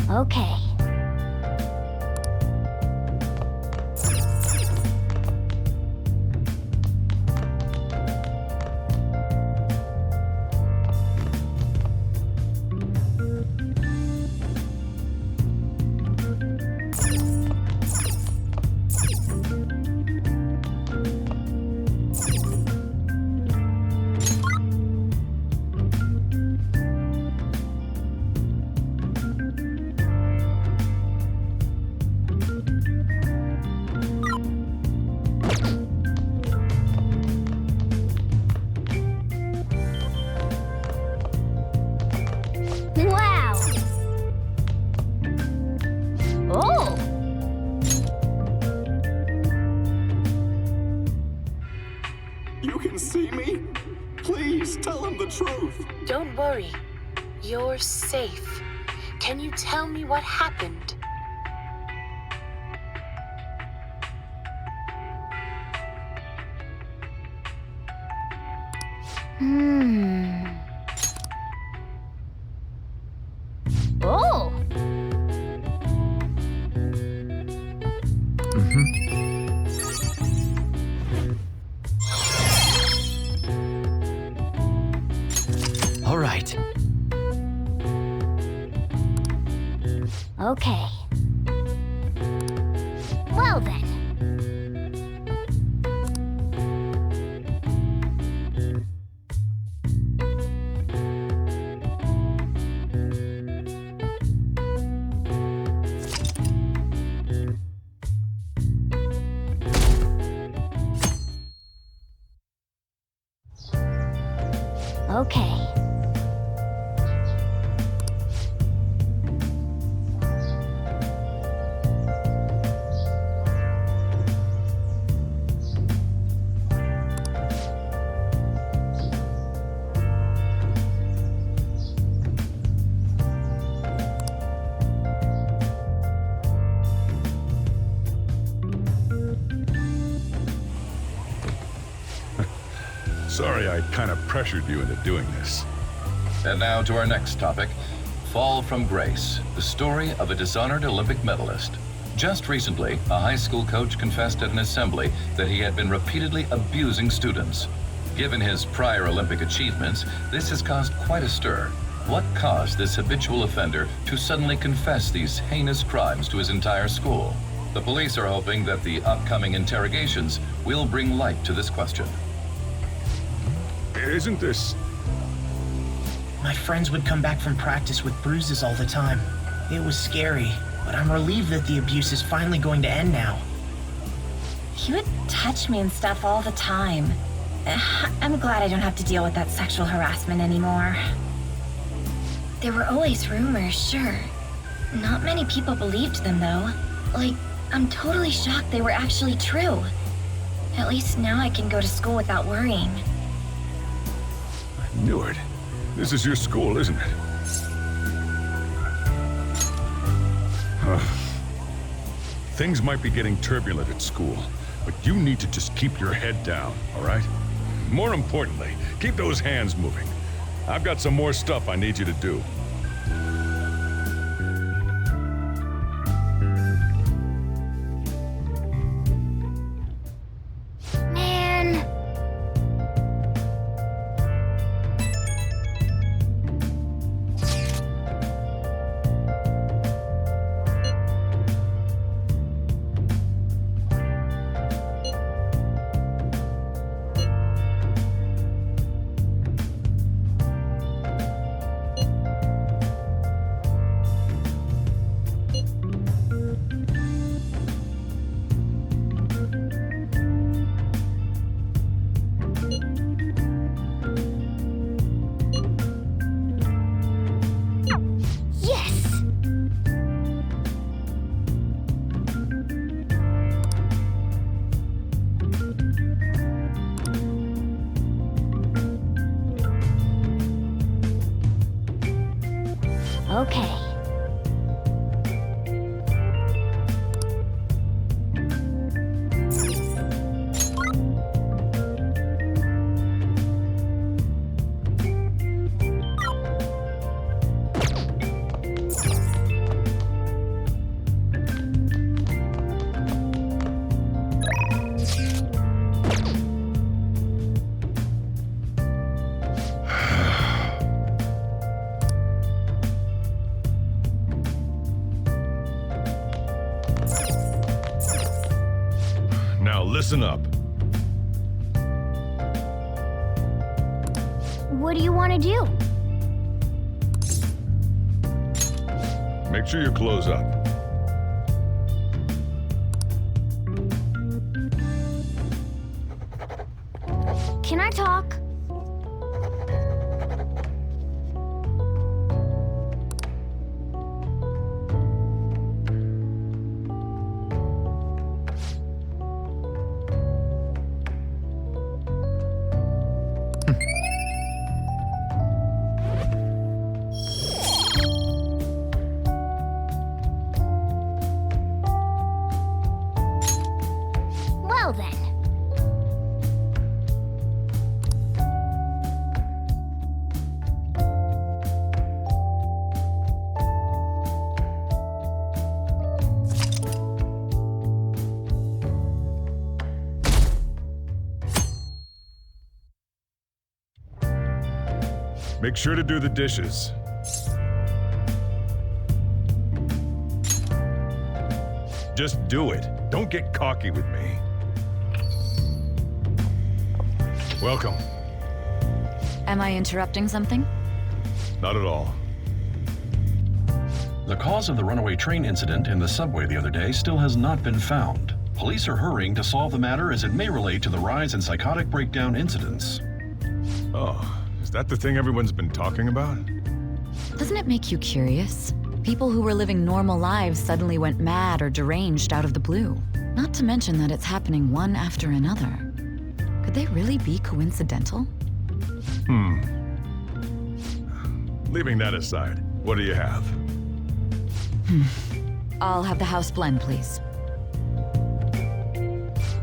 Okay. Wow! Oh! You can see me? Please tell him the truth. Don't worry. You're safe. Can you tell me what happened? Oh! All right. Okay. Well then. Okay. Sorry I kind of pressured you into doing this. And now to our next topic, Fall from Grace, the story of a dishonored Olympic medalist. Just recently, a high school coach confessed at an assembly that he had been repeatedly abusing students. Given his prior Olympic achievements, this has caused quite a stir. What caused this habitual offender to suddenly confess these heinous crimes to his entire school? The police are hoping that the upcoming interrogations will bring light to this question. Isn't this... My friends would come back from practice with bruises all the time. It was scary, but I'm relieved that the abuse is finally going to end now. He would touch me and stuff all the time. I'm glad I don't have to deal with that sexual harassment anymore. There were always rumors, sure. Not many people believed them, though. Like, I'm totally shocked they were actually true. At least now I can go to school without worrying. I knew it. This is your school, isn't it? Things might be getting turbulent at school, but you need to just keep your head down, all right? More importantly, keep those hands moving. I've got some more stuff I need you to do. Man. Yes! Okay. listen up. What do you want to do? Make sure your clothes up. Can I talk? Well then. Make sure to do the dishes. Just do it. Don't get cocky with me. Welcome. Am I interrupting something? Not at all. The cause of the runaway train incident in the subway the other day still has not been found. Police are hurrying to solve the matter as it may relate to the rise in psychotic breakdown incidents. Oh, is that the thing everyone's been talking about? Doesn't it make you curious? People who were living normal lives suddenly went mad or deranged out of the blue. Not to mention that it's happening one after another. Could they really be coincidental? Leaving that aside, what do you have? I'll have the house blend, please.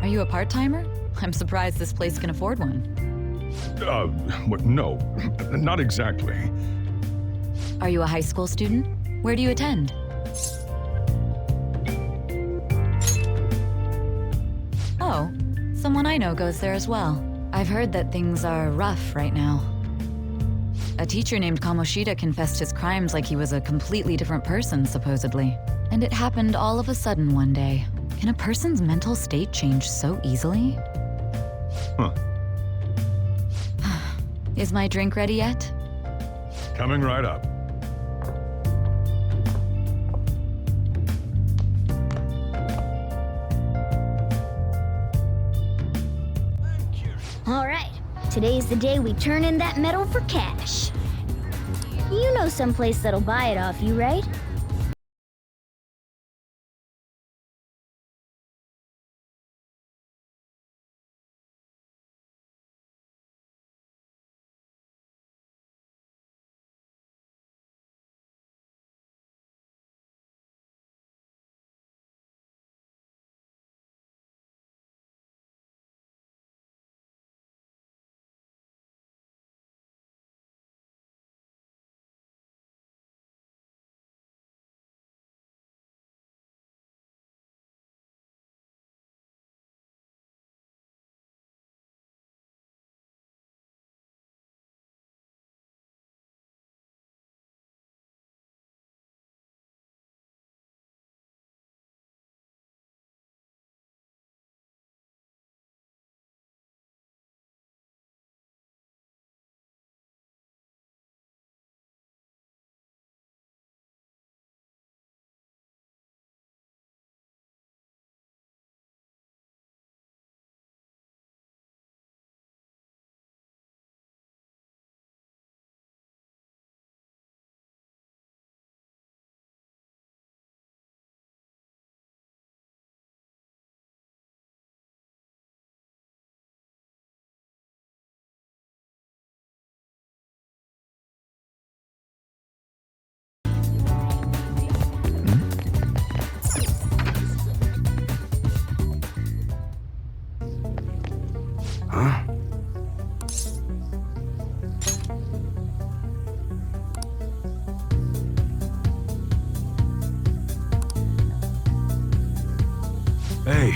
Are you a part-timer? I'm surprised this place can afford one. No, not exactly. Are you a high school student? Where do you attend? Oh, someone I know goes there as well. I've heard that things are rough right now. A teacher named Kamoshida confessed his crimes like he was a completely different person, supposedly. And it happened all of a sudden one day. Can a person's mental state change so easily? Huh. Is my drink ready yet? Coming right up. All right. Today's the day we turn in that metal for cash. You know someplace that'll buy it off you, right? Hey.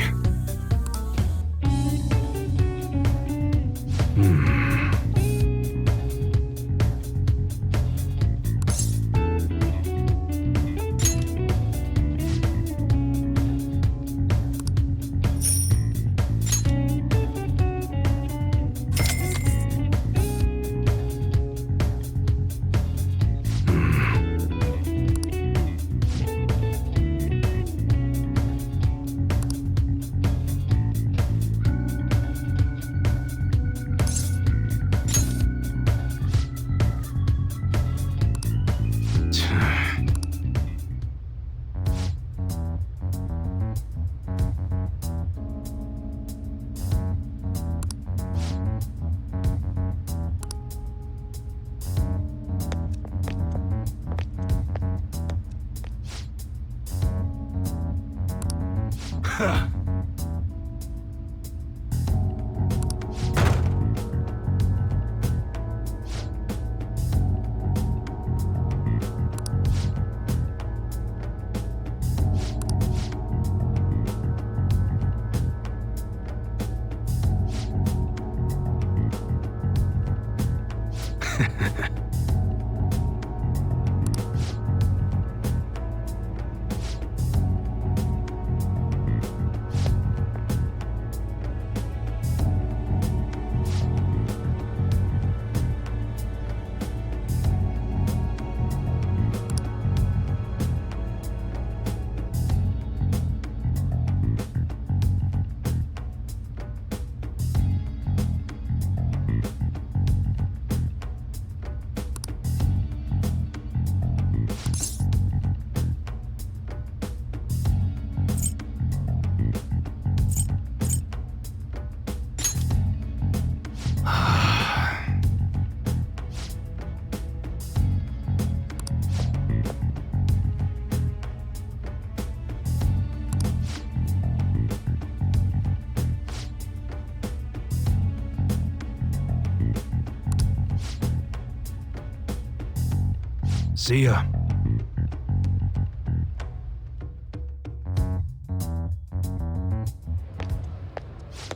See ya.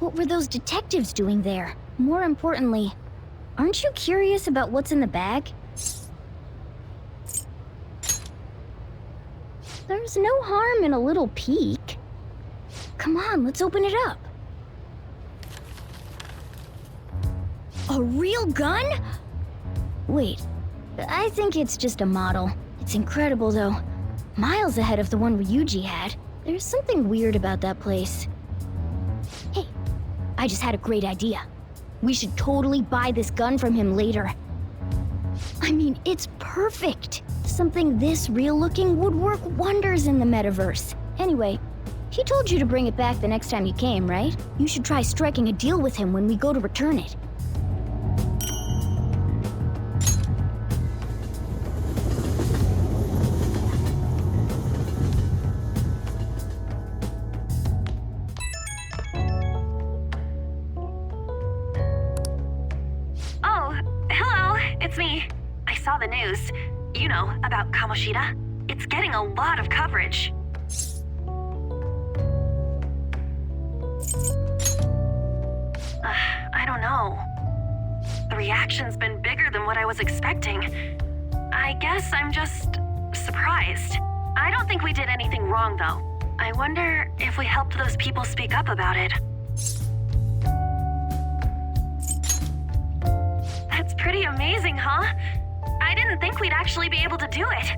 What were those detectives doing there? More importantly, aren't you curious about what's in the bag? There's no harm in a little peek. Come on, let's open it up. A real gun? Wait, I think it's just a model. It's incredible, though. Miles ahead of the one Ryuji had. There's something weird about that place. Hey, I just had a great idea. We should totally buy this gun from him later. I mean, it's perfect. Something this real-looking would work wonders in the metaverse. Anyway, he told you to bring it back the next time you came, right? You should try striking a deal with him when we go to return it. It's me. I saw the news. You know, about Kamoshida. It's getting a lot of coverage. I don't know. The reaction's been bigger than what I was expecting. I guess I'm just surprised. I don't think we did anything wrong, though. I wonder if we helped those people speak up about it. That's pretty amazing, huh? I didn't think we'd actually be able to do it.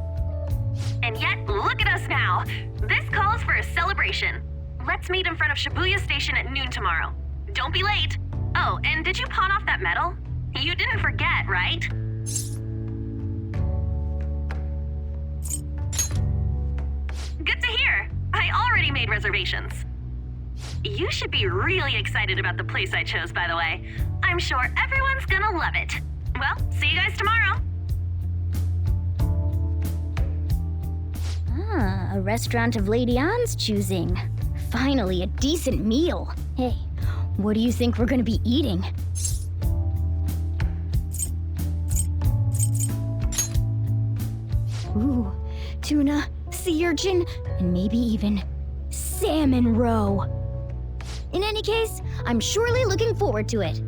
And yet, look at us now. This calls for a celebration. Let's meet in front of Shibuya Station at noon tomorrow. Don't be late. Oh, and did you pawn off that medal? You didn't forget, right? Good to hear. I already made reservations. You should be really excited about the place I chose, by the way. I'm sure everyone's gonna love it. Well, see you guys tomorrow. Ah, a restaurant of Lady Ann's choosing. Finally, a decent meal. Hey, what do you think we're gonna be eating? Ooh, tuna, sea urchin, and maybe even salmon roe. In any case, I'm surely looking forward to it.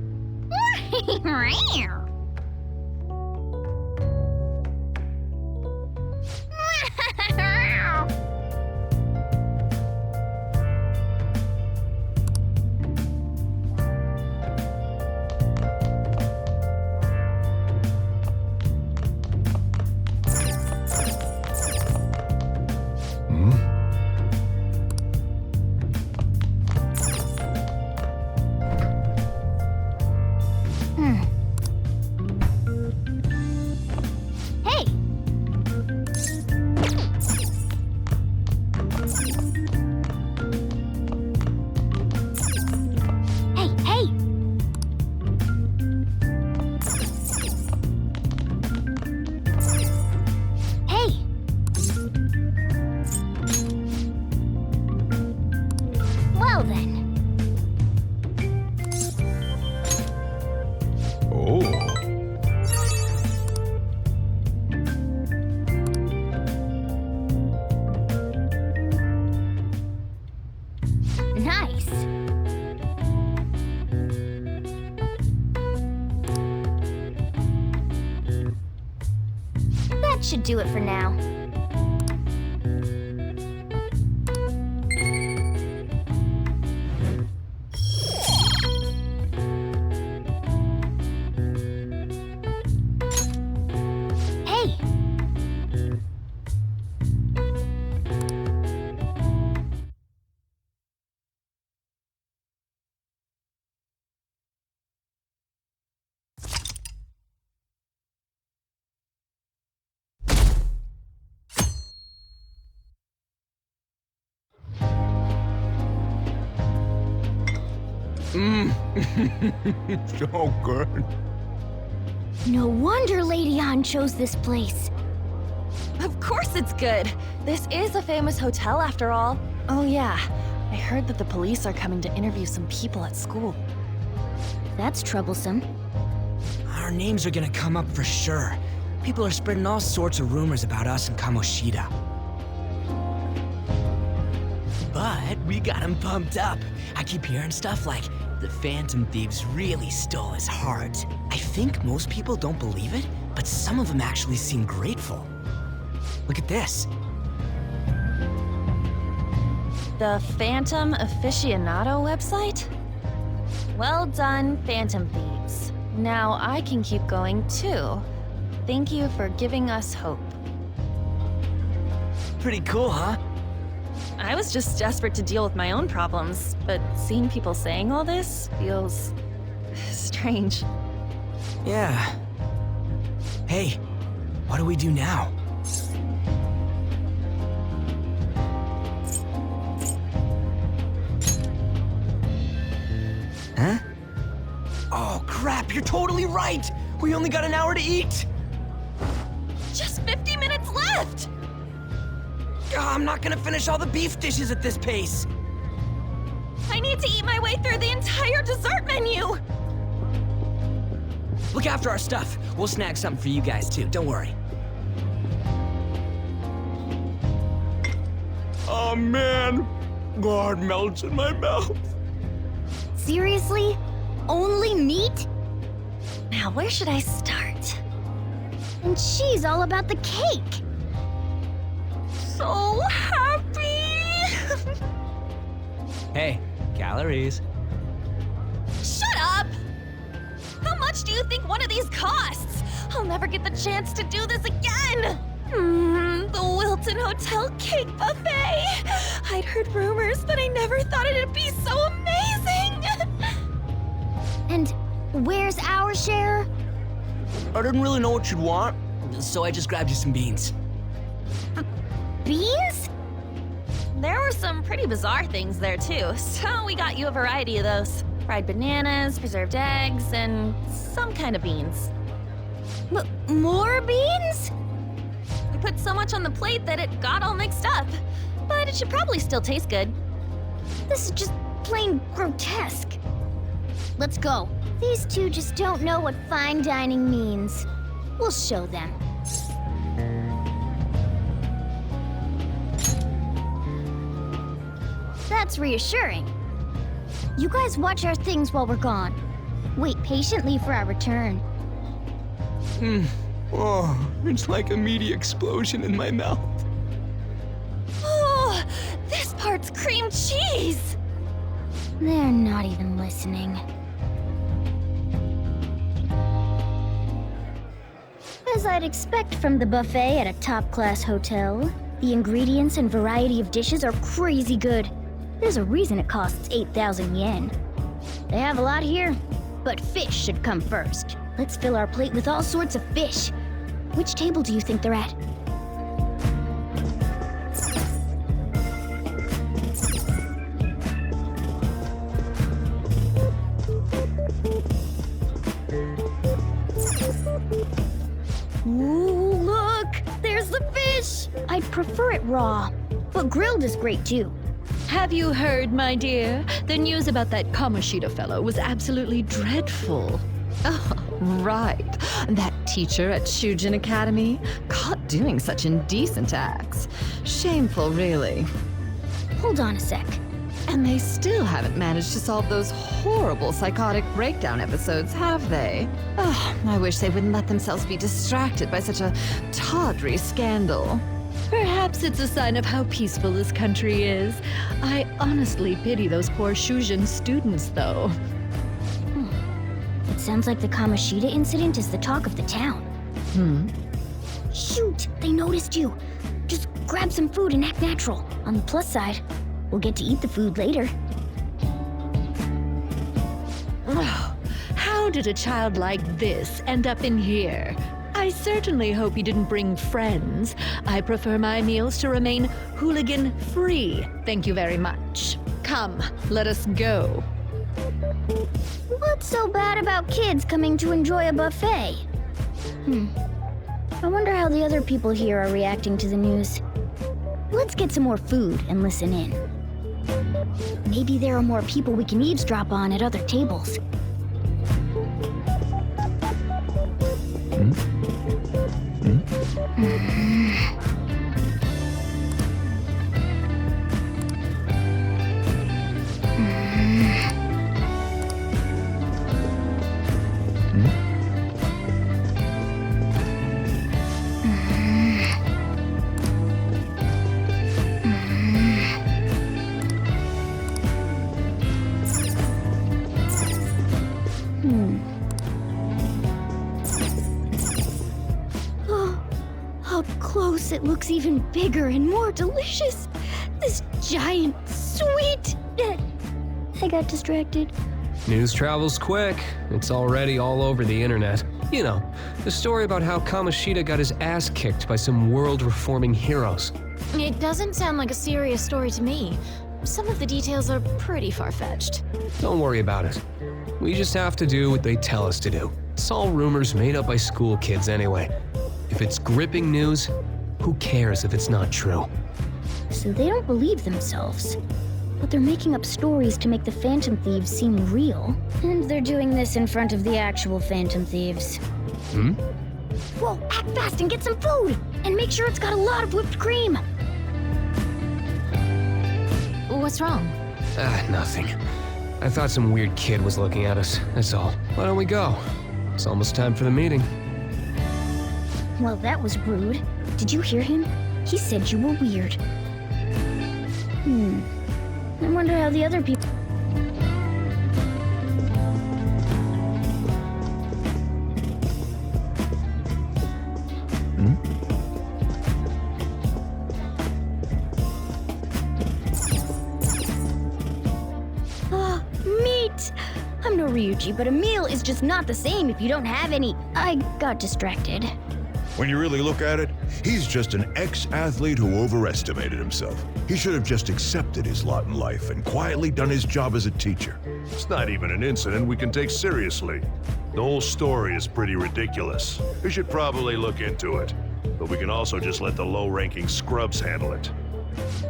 do it for now. Hey! So good. No wonder Lady Ann chose this place. Of course it's good. This is a famous hotel after all. Oh yeah, I heard that the police are coming to interview some people at school. That's troublesome. Our names are gonna come up for sure. People are spreading all sorts of rumors about us and Kamoshida. But we got him pumped up. I keep hearing stuff like, the Phantom Thieves really stole his heart. I think most people don't believe it, but some of them actually seem grateful. Look at this. The Phantom Aficionado website? Well done, Phantom Thieves. Now I can keep going too. Thank you for giving us hope. Pretty cool, huh? I was just desperate to deal with my own problems, but seeing people saying all this feels strange. Yeah. Hey, what do we do now? Huh? Oh crap, you're totally right! We only got an hour to eat! Just 50 minutes left! I'm not gonna finish all the beef dishes at this pace! I need to eat my way through the entire dessert menu! Look after our stuff. We'll snag something for you guys too, don't worry. Oh man, God melts in my mouth. Seriously? Only meat? Now, where should I start? And she's all about the cake. So happy! Hey, calories. Shut up! How much do you think one of these costs? I'll never get the chance to do this again! The Wilton Hotel Cake Buffet! I'd heard rumors, but I never thought it'd be so amazing! And where's our share? I didn't really know what you'd want, so I just grabbed you some beans. Beans? There were some pretty bizarre things there too, so we got you a variety of those. Fried bananas, preserved eggs, and some kind of beans. More beans? We put so much on the plate that it got all mixed up, but it should probably still taste good. This is just plain grotesque. Let's go. These two just don't know what fine dining means. We'll show them. That's reassuring. You guys watch our things while we're gone. Wait patiently for our return. Oh, it's like a meaty explosion in my mouth. Oh, this part's cream cheese! They're not even listening. As I'd expect from the buffet at a top-class hotel, the ingredients and variety of dishes are crazy good. There's a reason it costs 8,000 yen. They have a lot here, but fish should come first. Let's fill our plate with all sorts of fish. Which table do you think they're at? Ooh, look! There's the fish! I'd prefer it raw, but grilled is great too. Have you heard, my dear? The news about that Kamoshida fellow was absolutely dreadful. Oh, right. That teacher at Shujin Academy, caught doing such indecent acts. Shameful, really. Hold on a sec. And they still haven't managed to solve those horrible psychotic breakdown episodes, have they? Oh, I wish they wouldn't let themselves be distracted by such a tawdry scandal. Perhaps it's a sign of how peaceful this country is. I honestly pity those poor Shujin students, though. It sounds like the Kamoshida incident is the talk of the town. Shoot! They noticed you! Just grab some food and act natural. On the plus side, we'll get to eat the food later. Oh, how did a child like this end up in here? I certainly hope he didn't bring friends. I prefer my meals to remain hooligan-free. Thank you very much. Come, let us go. What's so bad about kids coming to enjoy a buffet? I wonder how the other people here are reacting to the news. Let's get some more food and listen in. Maybe there are more people we can eavesdrop on at other tables. It looks even bigger and more delicious. This giant, sweet... I got distracted. News travels quick. It's already all over the internet. You know, the story about how Kamoshida got his ass kicked by some world-reforming heroes. It doesn't sound like a serious story to me. Some of the details are pretty far-fetched. Don't worry about it. We just have to do what they tell us to do. It's all rumors made up by school kids anyway. If it's gripping news, who cares if it's not true? So they don't believe themselves. But they're making up stories to make the Phantom Thieves seem real. And they're doing this in front of the actual Phantom Thieves. Whoa, act fast and get some food! And make sure it's got a lot of whipped cream! What's wrong? Nothing. I thought some weird kid was looking at us, that's all. Why don't we go? It's almost time for the meeting. Well, that was rude. Did you hear him? He said you were weird. I wonder how the other people... Meat! I'm no Ryuji, but a meal is just not the same if you don't have any. I got distracted. When you really look at it, he's just an ex-athlete who overestimated himself. He should have just accepted his lot in life and quietly done his job as a teacher. It's not even an incident we can take seriously. The whole story is pretty ridiculous. We should probably look into it. But we can also just let the low-ranking scrubs handle it.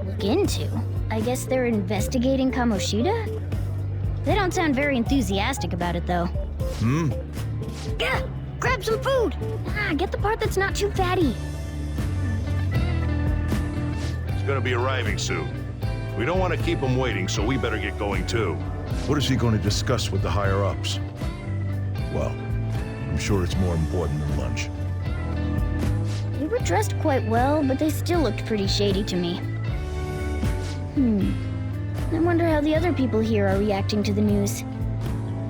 Look into? I guess they're investigating Kamoshida? They don't sound very enthusiastic about it, though. Gah! Grab some food! Get the part that's not too fatty. He's gonna be arriving soon. We don't want to keep him waiting, so we better get going too. What is he going to discuss with the higher-ups? Well, I'm sure it's more important than lunch. They were dressed quite well, but they still looked pretty shady to me. I wonder how the other people here are reacting to the news.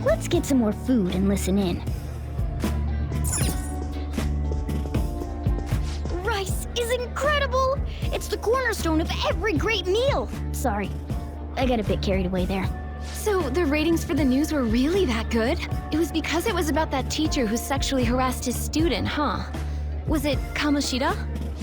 Let's get some more food and listen in. Rice is incredible! It's the cornerstone of every great meal! Sorry, I got a bit carried away there. So the ratings for the news were really that good? It was because it was about that teacher who sexually harassed his student, huh? Was it Kamoshida?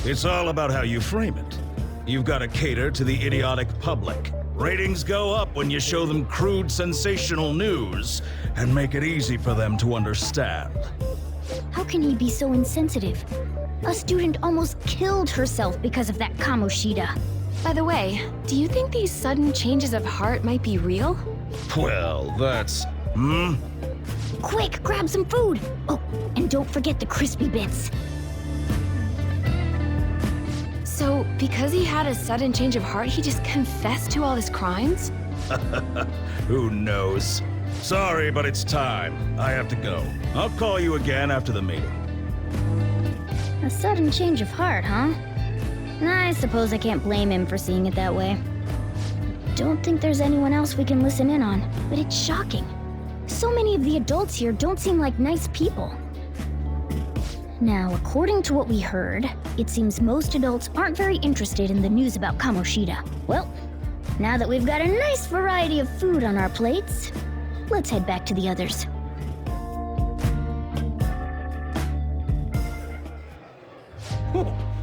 It's all about how you frame it. You've got to cater to the idiotic public. Ratings go up when you show them crude, sensational news and make it easy for them to understand. How can he be so insensitive? A student almost killed herself because of that Kamoshida. By the way, do you think these sudden changes of heart might be real? Well, that's... Quick, grab some food! Oh, and don't forget the crispy bits. So, because he had a sudden change of heart, he just confessed to all his crimes? Who knows? Sorry, but it's time. I have to go. I'll call you again after the meeting. A sudden change of heart, huh? I suppose I can't blame him for seeing it that way. Don't think there's anyone else we can listen in on, but it's shocking. So many of the adults here don't seem like nice people. Now, according to what we heard, it seems most adults aren't very interested in the news about Kamoshida. Well, now that we've got a nice variety of food on our plates, let's head back to the others.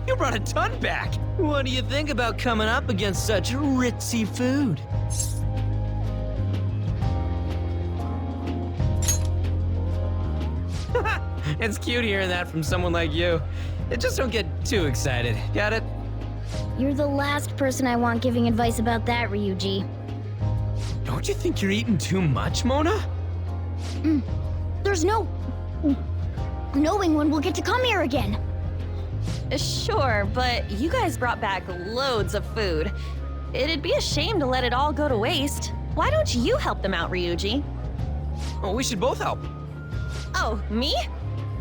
You brought a ton back. What do you think about coming up against such ritzy food? It's cute hearing that from someone like you. Just don't get too excited. Got it? You're the last person I want giving advice about that, Ryuji. Don't you think you're eating too much, Mona? There's no knowing when we'll get to come here again. Sure, but you guys brought back loads of food. It'd be a shame to let it all go to waste. Why don't you help them out, Ryuji? Oh, we should both help. Oh, me?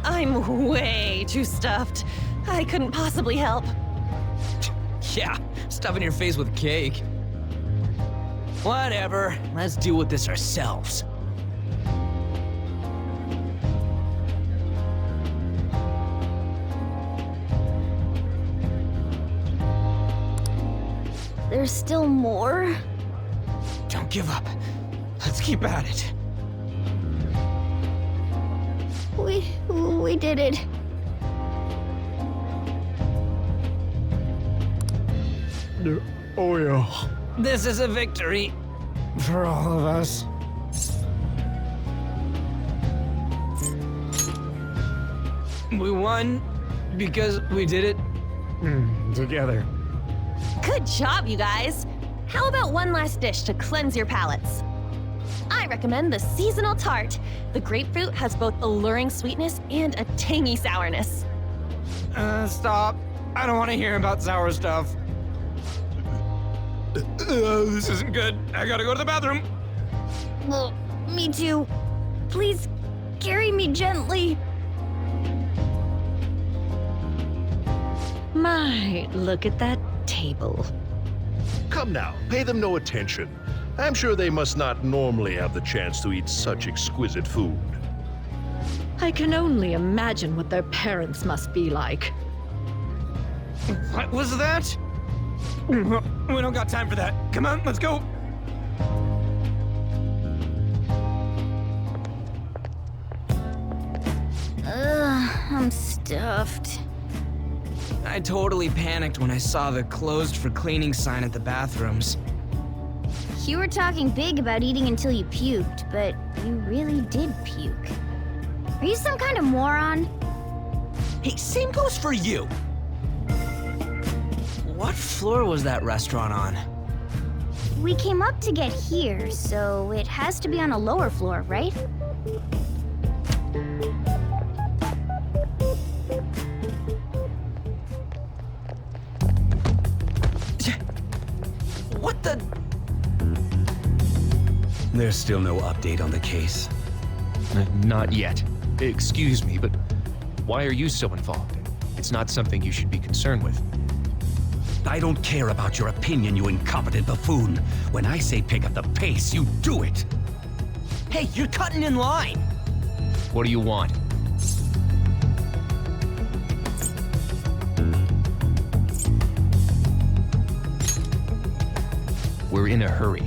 I'm way too stuffed. I couldn't possibly help. Yeah, stuffing your face with cake. Whatever, let's deal with this ourselves. There's still more? Don't give up. Let's keep at it. We did it. Oh yeah. This is a victory for all of us. We won because we did it together. Good job, you guys. How about one last dish to cleanse your palates? I recommend the seasonal tart. The grapefruit has both alluring sweetness and a tangy sourness. Stop. I don't want to hear about sour stuff. This isn't good. I gotta go to the bathroom. Well, me too. Please carry me gently. My, look at that table. Come now, pay them no attention. I'm sure they must not normally have the chance to eat such exquisite food. I can only imagine what their parents must be like. What was that? We don't got time for that. Come on, let's go. I'm stuffed. I totally panicked when I saw the closed for cleaning sign at the bathrooms. You were talking big about eating until you puked, but you really did puke. Are you some kind of moron? Hey, same goes for you. What floor was that restaurant on? We came up to get here, so it has to be on a lower floor, right? What the? There's still no update on the case. Not yet. Excuse me, but why are you so involved? It's not something you should be concerned with. I don't care about your opinion, you incompetent buffoon. When I say pick up the pace, you do it. Hey, you're cutting in line. What do you want? We're in a hurry.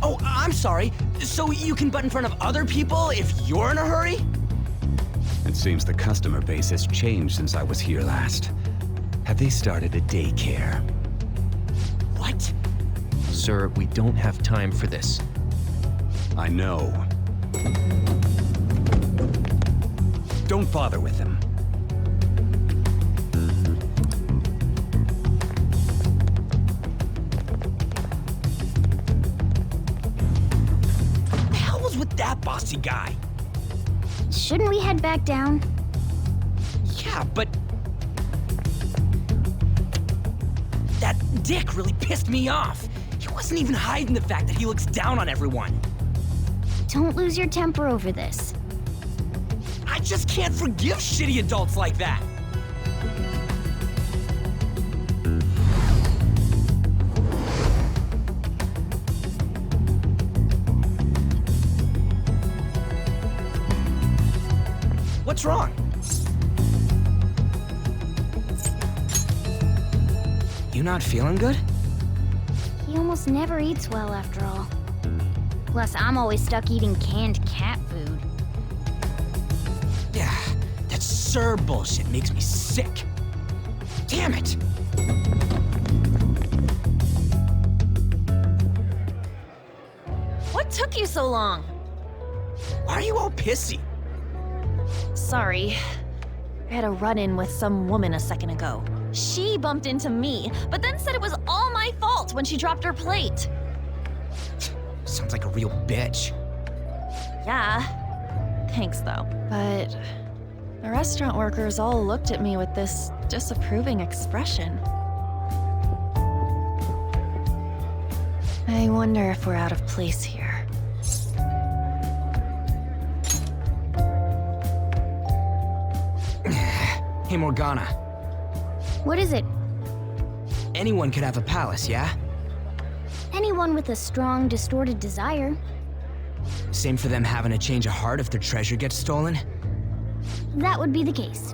Oh, I'm sorry. So you can butt in front of other people if you're in a hurry? It seems the customer base has changed since I was here last. Have they started a daycare? What? Sir, we don't have time for this. I know. Don't bother with them. The hell was with that bossy guy? Shouldn't we head back down? Yeah, but that dick really pissed me off. He wasn't even hiding the fact that he looks down on everyone. Don't lose your temper over this. I just can't forgive shitty adults like that. What's wrong? You not feeling good? He almost never eats well after all. Plus, I'm always stuck eating canned cat food. Yeah, that Sir bullshit makes me sick. Damn it! What took you so long? Why are you all pissy? Sorry. I had a run-in with some woman a second ago. She bumped into me, but then said it was all my fault when she dropped her plate. Sounds like a real bitch. Yeah. Thanks, though. But the restaurant workers all looked at me with this disapproving expression. I wonder if we're out of place here. Hey, Morgana. What is it? Anyone could have a palace, yeah? Anyone with a strong, distorted desire. Same for them having a change of heart if their treasure gets stolen? That would be the case.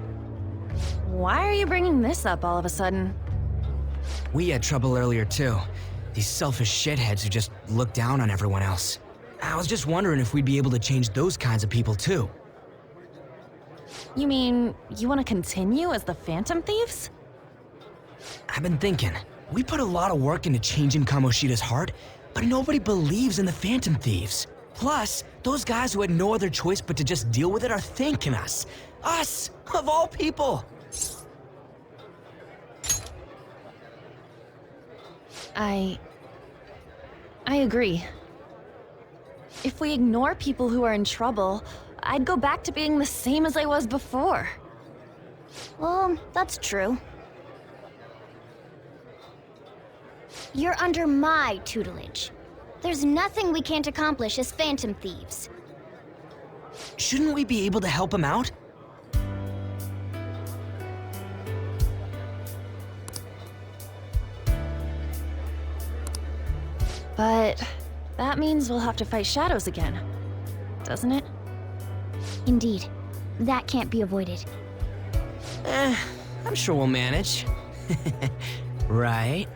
Why are you bringing this up all of a sudden? We had trouble earlier, too. These selfish shitheads who just look down on everyone else. I was just wondering if we'd be able to change those kinds of people, too. You mean, you want to continue as the Phantom Thieves? I've been thinking. We put a lot of work into changing Kamoshida's heart, but nobody believes in the Phantom Thieves. Plus, those guys who had no other choice but to just deal with it are thanking us. Us, of all people! I agree. If we ignore people who are in trouble, I'd go back to being the same as I was before. Well, that's true. You're under my tutelage. There's nothing we can't accomplish as Phantom Thieves. Shouldn't we be able to help him out? But that means we'll have to fight shadows again, doesn't it? Indeed. That can't be avoided. I'm sure we'll manage. Right?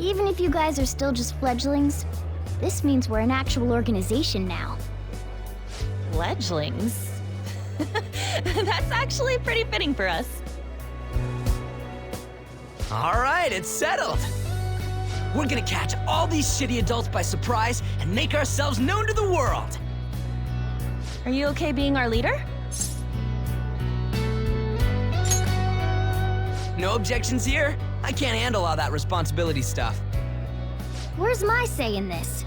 Even if you guys are still just fledglings, this means we're an actual organization now. Fledglings? That's actually pretty fitting for us. All right, it's settled. We're gonna catch all these shitty adults by surprise and make ourselves known to the world. Are you okay being our leader? No objections here? I can't handle all that responsibility stuff. Where's my say in this?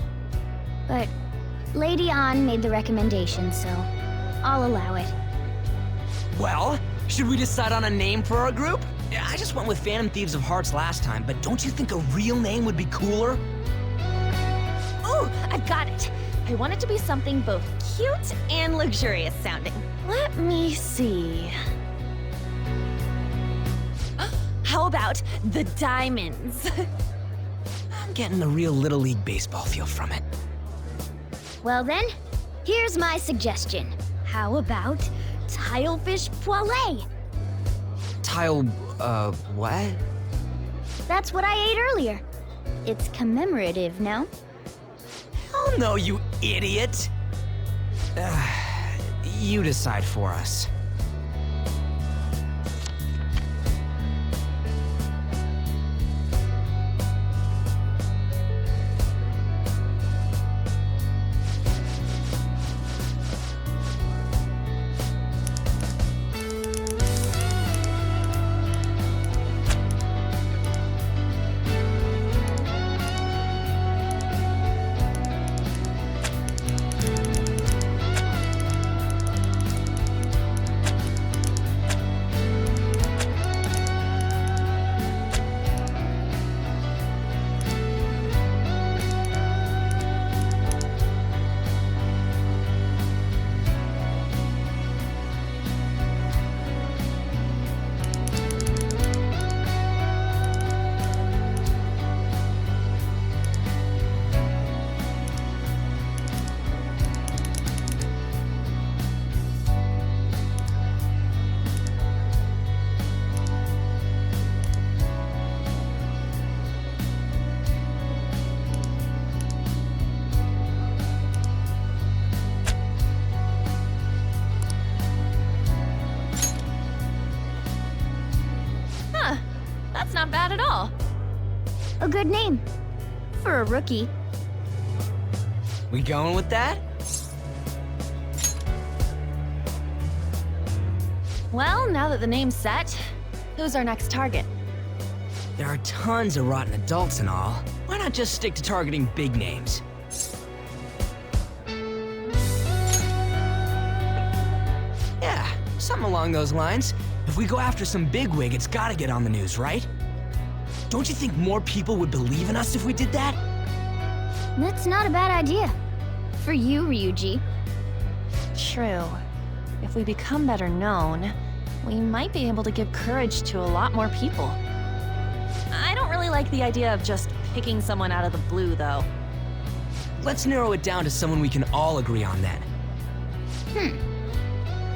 But Lady An made the recommendation, so I'll allow it. Well, should we decide on a name for our group? I just went with Phantom Thieves of Hearts last time, but don't you think a real name would be cooler? Ooh, I've got it. I want it to be something both cute and luxurious sounding. Let me see. How about the Diamonds? I'm getting the real Little League Baseball feel from it. Well then, here's my suggestion. How about Tilefish Poêlée? What? That's what I ate earlier. It's commemorative now. Oh no, you idiot! You decide for us. A good name. For a rookie. We going with that? Well, now that the name's set, who's our next target? There are tons of rotten adults and all. Why not just stick to targeting big names? Yeah, something along those lines. If we go after some bigwig, it's gotta get on the news, right? Don't you think more people would believe in us if we did that? That's not a bad idea. For you, Ryuji. True. If we become better known, we might be able to give courage to a lot more people. I don't really like the idea of just picking someone out of the blue, though. Let's narrow it down to someone we can all agree on then.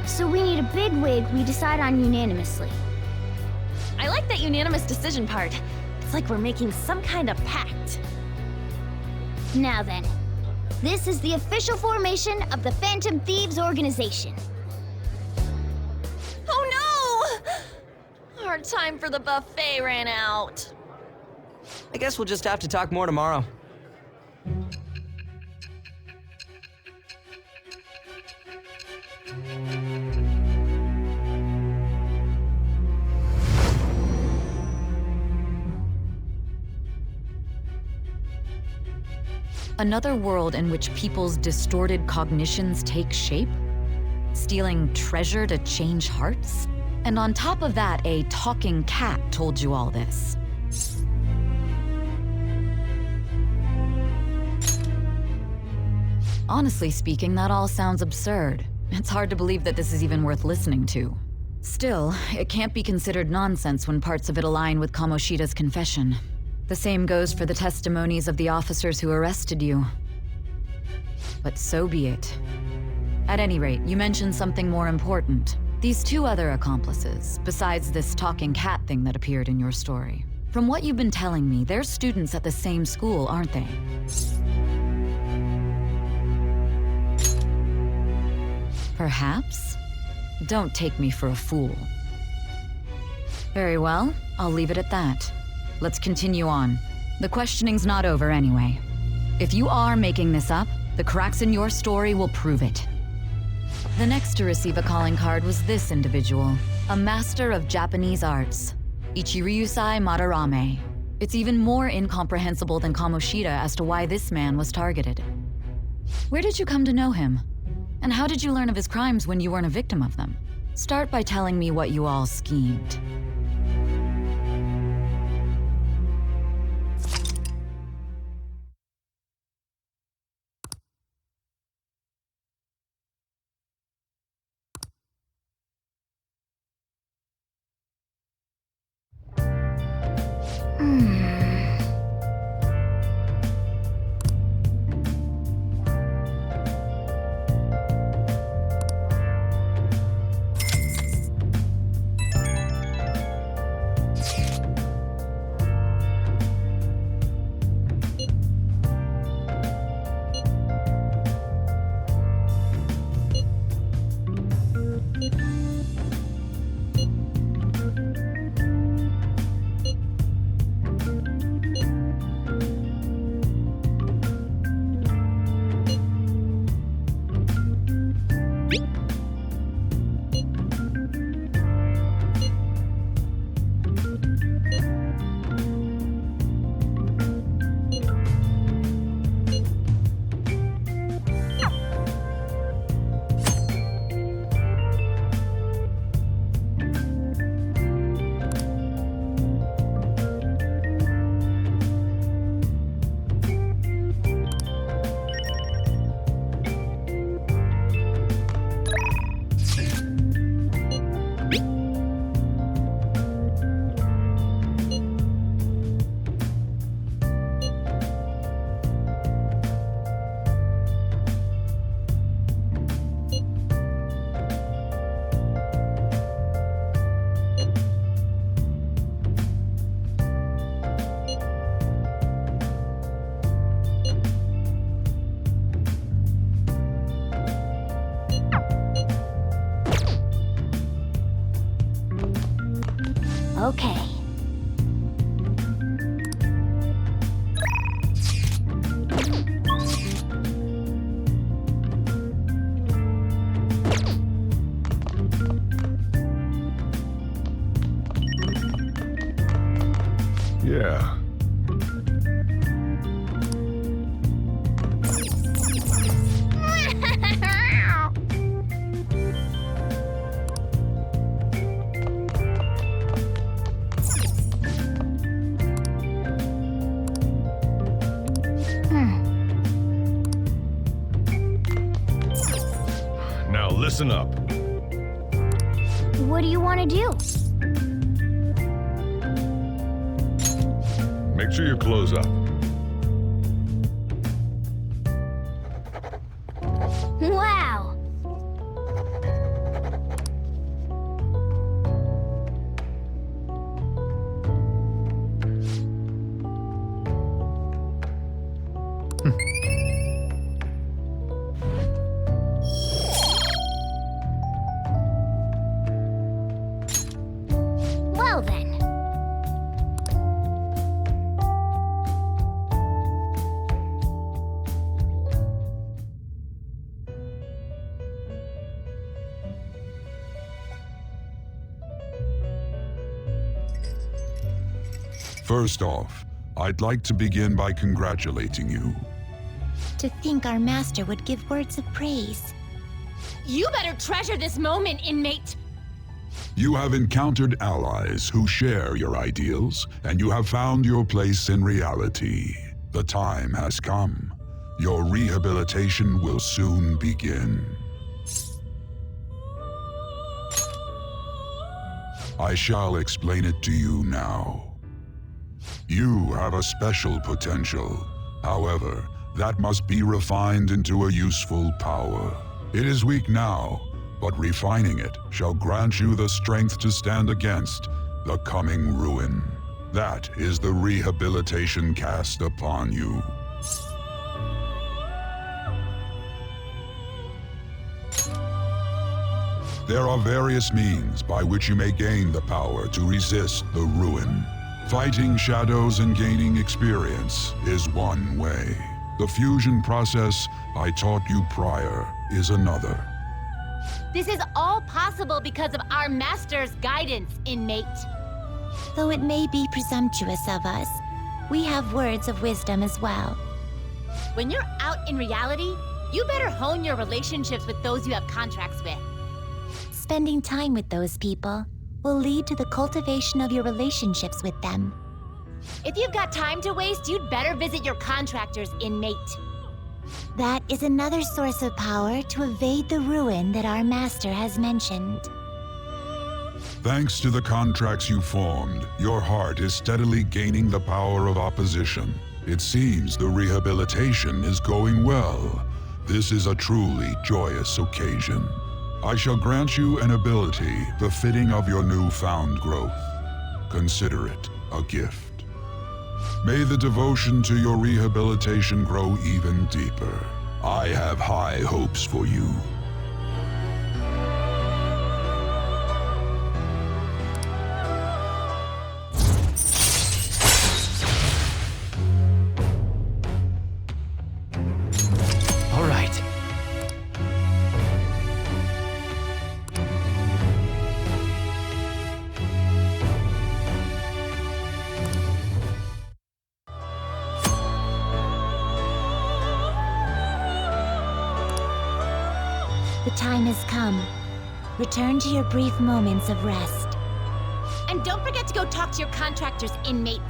So we need a big wig we decide on unanimously. I like that unanimous decision part. It's like we're making some kind of pact. Now then, this is the official formation of the Phantom Thieves organization. Oh no! Our time for the buffet ran out. I guess we'll just have to talk more tomorrow. Another world in which people's distorted cognitions take shape? Stealing treasure to change hearts? And on top of that, a talking cat told you all this. Honestly speaking, that all sounds absurd. It's hard to believe that this is even worth listening to. Still, it can't be considered nonsense when parts of it align with Kamoshida's confession. The same goes for the testimonies of the officers who arrested you. But so be it. At any rate, you mentioned something more important. These two other accomplices, besides this talking cat thing that appeared in your story. From what you've been telling me, they're students at the same school, aren't they? Perhaps? Don't take me for a fool. Very well, I'll leave it at that. Let's continue on. The questioning's not over anyway. If you are making this up, the cracks in your story will prove it. The next to receive a calling card was this individual, a master of Japanese arts, Ichiryusai Madarame. It's even more incomprehensible than Kamoshida as to why this man was targeted. Where did you come to know him? And how did you learn of his crimes when you weren't a victim of them? Start by telling me what you all schemed. Okay. Yeah. Now listen up. What do you want to do? Make sure you close up. Wow! Well then. First off, I'd like to begin by congratulating you. To think our master would give words of praise. You better treasure this moment, inmate! You have encountered allies who share your ideals, and you have found your place in reality. The time has come. Your rehabilitation will soon begin. I shall explain it to you now. You have a special potential. However, that must be refined into a useful power. It is weak now, but refining it shall grant you the strength to stand against the coming ruin. That is the rehabilitation cast upon you. There are various means by which you may gain the power to resist the ruin. Fighting shadows and gaining experience is one way. The fusion process I taught you prior is another. This is all possible because of our master's guidance, inmate. Though it may be presumptuous of us, we have words of wisdom as well. When you're out in reality, you better hone your relationships with those you have contracts with. Spending time with those people will lead to the cultivation of your relationships with them. If you've got time to waste, you'd better visit your contractors, inmate. That is another source of power to evade the ruin that our master has mentioned. Thanks to the contracts you formed, your heart is steadily gaining the power of opposition. It seems the rehabilitation is going well. This is a truly joyous occasion. I shall grant you an ability befitting of your newfound growth. Consider it a gift. May the devotion to your rehabilitation grow even deeper. I have high hopes for you. All right. The time has come. Return to your brief moments of rest. And don't forget to go talk to your contractors, inmate.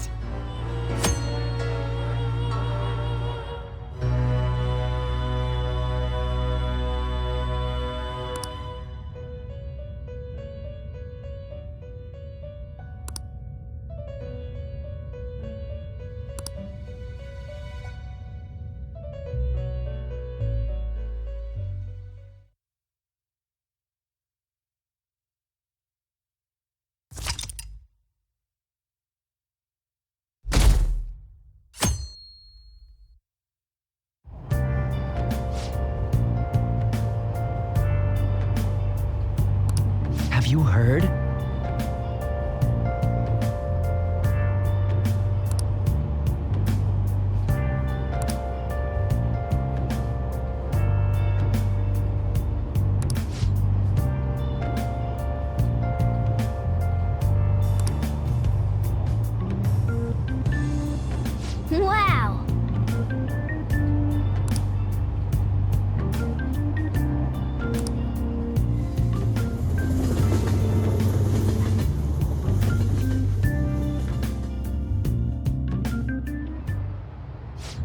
Have you heard?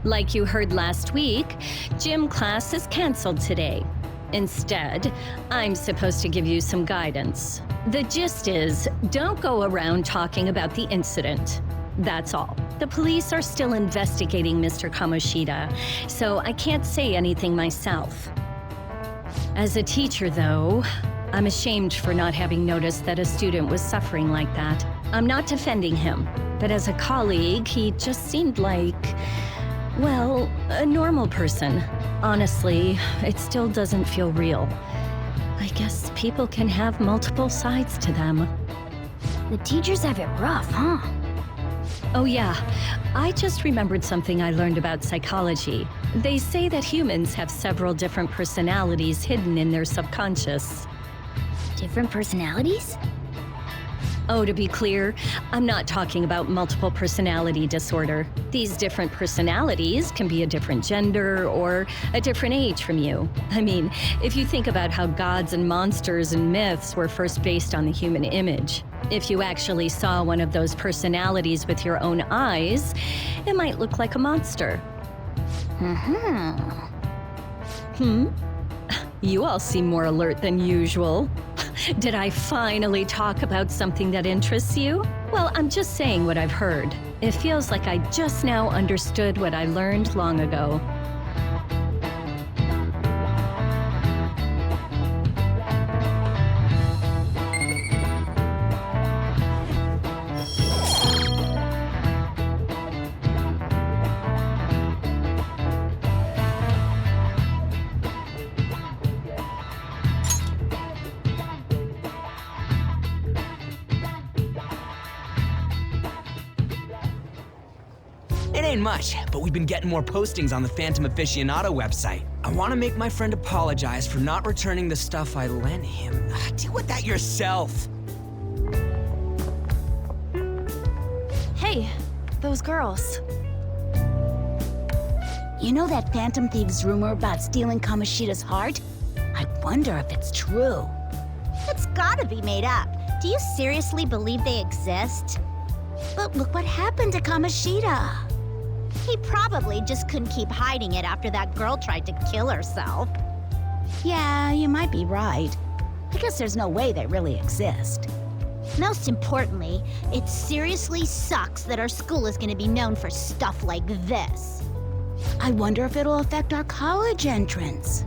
Like you heard last week, gym class is canceled today. Instead, I'm supposed to give you some guidance. The gist is, don't go around talking about the incident. That's all. The police are still investigating Mr. Kamoshida, so I can't say anything myself. As a teacher, though, I'm ashamed for not having noticed that a student was suffering like that. I'm not defending him, but as a colleague, he just seemed like, well, a normal person. Honestly, it still doesn't feel real. I guess people can have multiple sides to them. The teachers have it rough, huh? Oh yeah, I just remembered something I learned about psychology. They say that humans have several different personalities hidden in their subconscious. Different personalities? Oh, to be clear, I'm not talking about multiple personality disorder. These different personalities can be a different gender or a different age from you. I mean, if you think about how gods and monsters and myths were first based on the human image, if you actually saw one of those personalities with your own eyes, it might look like a monster. You all seem more alert than usual. Did I finally talk about something that interests you? Well, I'm just saying what I've heard. It feels like I just now understood what I learned long ago. It ain't much, but we've been getting more postings on the Phantom Aficionado website. I want to make my friend apologize for not returning the stuff I lent him. Deal with that yourself. Hey, those girls. You know that Phantom Thieves rumor about stealing Kamoshida's heart? I wonder if it's true. It's gotta be made up. Do you seriously believe they exist? But look what happened to Kamoshida. He probably just couldn't keep hiding it after that girl tried to kill herself. Yeah, you might be right. I guess there's no way they really exist. Most importantly, it seriously sucks that our school is gonna be known for stuff like this. I wonder if it'll affect our college entrance.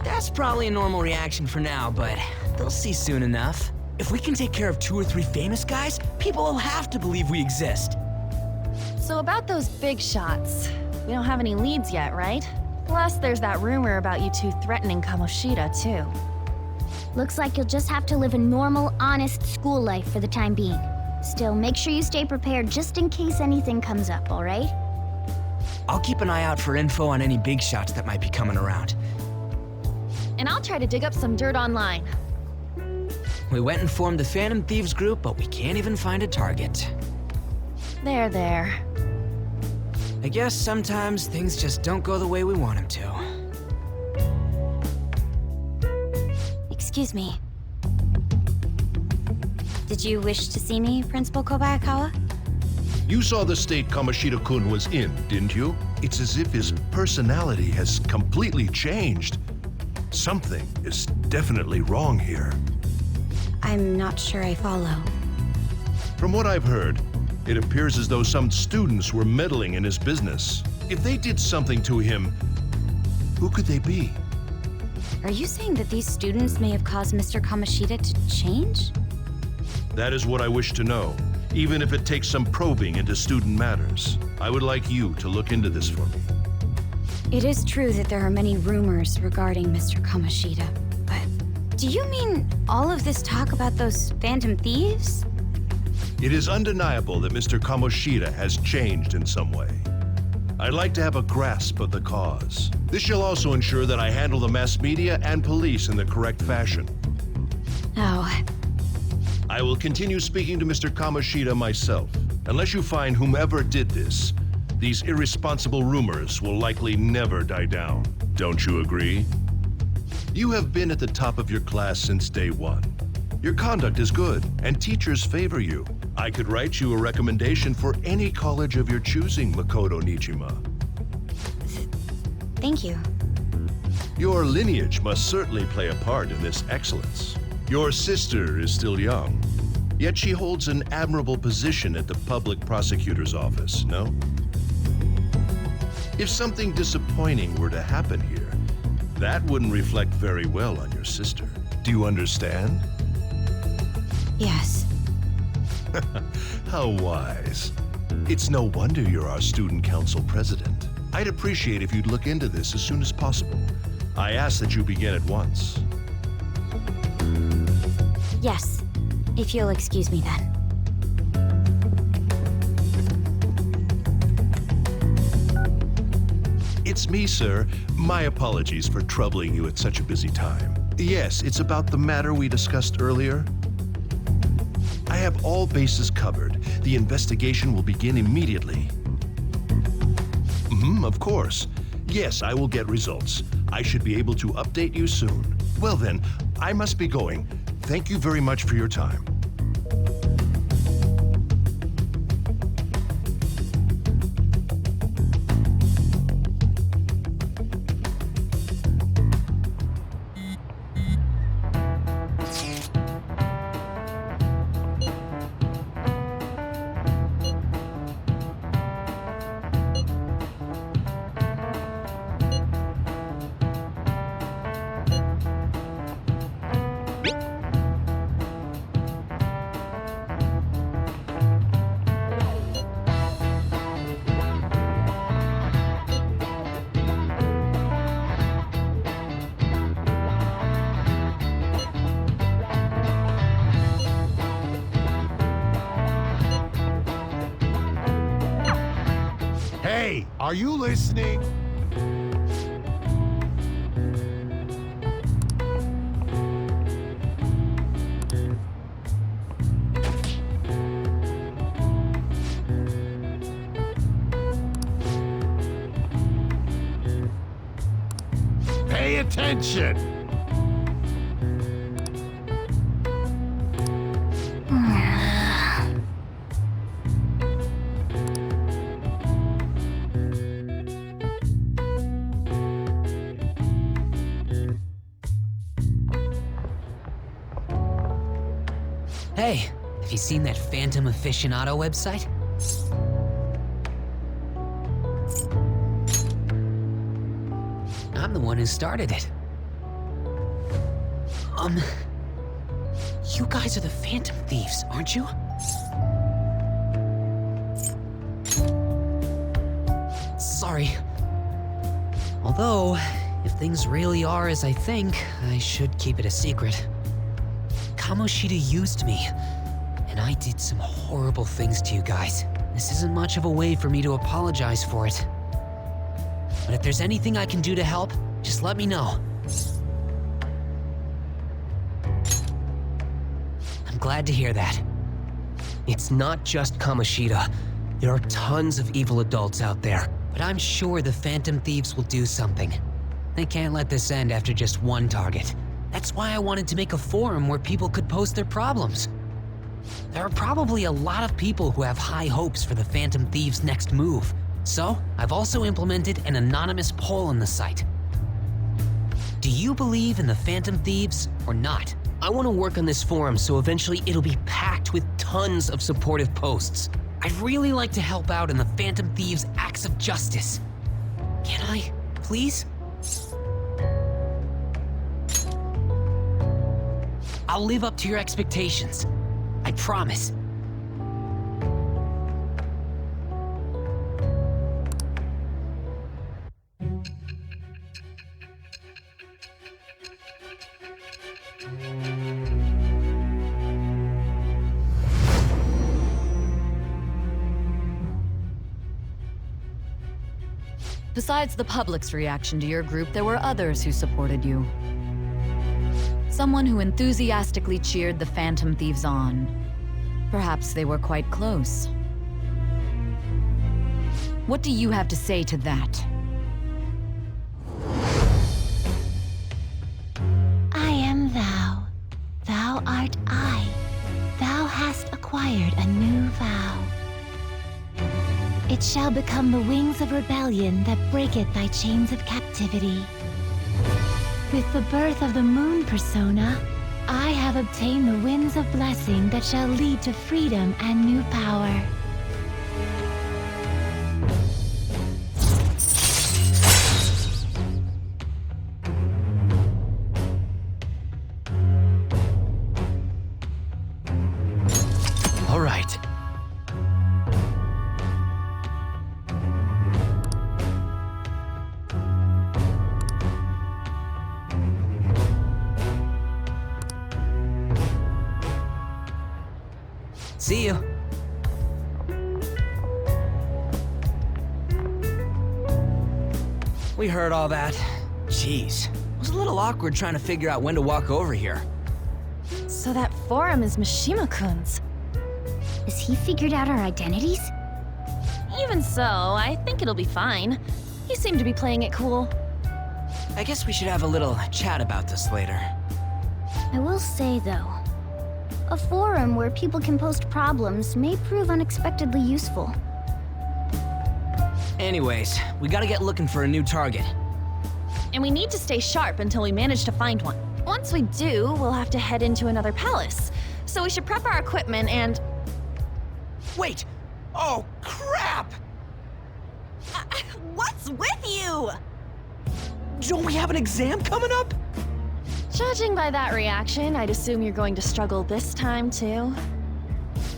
That's probably a normal reaction for now, but they'll see soon enough. If we can take care of 2 or 3 famous guys, people will have to believe we exist. So about those big shots, we don't have any leads yet, right? Plus, there's that rumor about you two threatening Kamoshida, too. Looks like you'll just have to live a normal, honest school life for the time being. Still, make sure you stay prepared just in case anything comes up, all right? I'll keep an eye out for info on any big shots that might be coming around. And I'll try to dig up some dirt online. We went and formed the Phantom Thieves group, but we can't even find a target. There. I guess sometimes things just don't go the way we want them to. Excuse me. Did you wish to see me, Principal Kobayakawa? You saw the state Kamoshida-kun was in, didn't you? It's as if his personality has completely changed. Something is definitely wrong here. I'm not sure I follow. From what I've heard, it appears as though some students were meddling in his business. If they did something to him, who could they be? Are you saying that these students may have caused Mr. Kamoshida to change? That is what I wish to know, even if it takes some probing into student matters. I would like you to look into this for me. It is true that there are many rumors regarding Mr. Kamoshida, but do you mean all of this talk about those Phantom Thieves? It is undeniable that Mr. Kamoshida has changed in some way. I'd like to have a grasp of the cause. This shall also ensure that I handle the mass media and police in the correct fashion. Oh. I will continue speaking to Mr. Kamoshida myself. Unless you find whomever did this, these irresponsible rumors will likely never die down. Don't you agree? You have been at the top of your class since day one. Your conduct is good, and teachers favor you. I could write you a recommendation for any college of your choosing, Makoto Nijima. Thank you. Your lineage must certainly play a part in this excellence. Your sister is still young, yet she holds an admirable position at the public prosecutor's office, no? If something disappointing were to happen here, that wouldn't reflect very well on your sister. Do you understand? Yes. How wise. It's no wonder you're our student council president. I'd appreciate if you'd look into this as soon as possible. I ask that you begin at once. Yes. If you'll excuse me then. It's me, sir. My apologies for troubling you at such a busy time. Yes, it's about the matter we discussed earlier. I have all bases covered. The investigation will begin immediately. Of course. Yes, I will get results. I should be able to update you soon. Well then, I must be going. Thank you very much for your time. Hey, are you listening? Pay attention! Hey, have you seen that Phantom Aficionado website? I'm the one who started it. You guys are the Phantom Thieves, aren't you? Sorry. Although, if things really are as I think, I should keep it a secret. Kamoshida used me, and I did some horrible things to you guys. This isn't much of a way for me to apologize for it. But if there's anything I can do to help, just let me know. I'm glad to hear that. It's not just Kamoshida. There are tons of evil adults out there. But I'm sure the Phantom Thieves will do something. They can't let this end after just one target. That's why I wanted to make a forum where people could post their problems. There are probably a lot of people who have high hopes for the Phantom Thieves' next move. So, I've also implemented an anonymous poll on the site. Do you believe in the Phantom Thieves or not? I want to work on this forum so eventually it'll be packed with tons of supportive posts. I'd really like to help out in the Phantom Thieves' acts of justice. Can I, please? I'll live up to your expectations. I promise. Besides the public's reaction to your group, there were others who supported you. Someone who enthusiastically cheered the Phantom Thieves on. Perhaps they were quite close. What do you have to say to that? I am thou. Thou art I. Thou hast acquired acquired a new vow. It shall become the wings of rebellion that breaketh thy chains of captivity. With the birth of the moon persona, I have obtained the winds of blessing that shall lead to freedom and new power. All right. See you. We heard all that. Jeez. It was a little awkward trying to figure out when to walk over here. So that forum is Mishima-kun's. Has he figured out our identities? Even so, I think it'll be fine. He seemed to be playing it cool. I guess we should have a little chat about this later. I will say, though, a forum where people can post problems may prove unexpectedly useful. Anyways, we gotta get looking for a new target. And we need to stay sharp until we manage to find one. Once we do, we'll have to head into another palace. So we should prep our equipment and... Wait! Oh, crap! What's with you? Don't we have an exam coming up? Judging by that reaction, I'd assume you're going to struggle this time, too.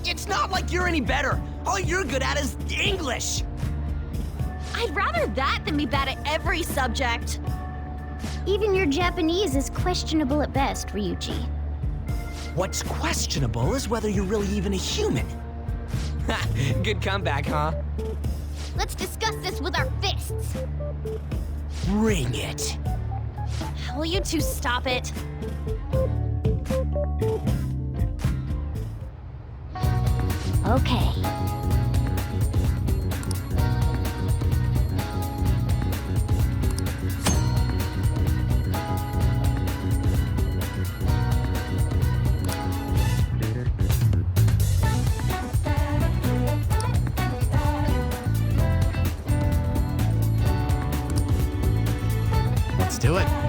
It's not like you're any better. All you're good at is English. I'd rather that than be bad at every subject. Even your Japanese is questionable at best, Ryuji. What's questionable is whether you're really even a human. Good comeback, huh? Let's discuss this with our fists. Bring it. Will you two stop it? Okay. Let's do it.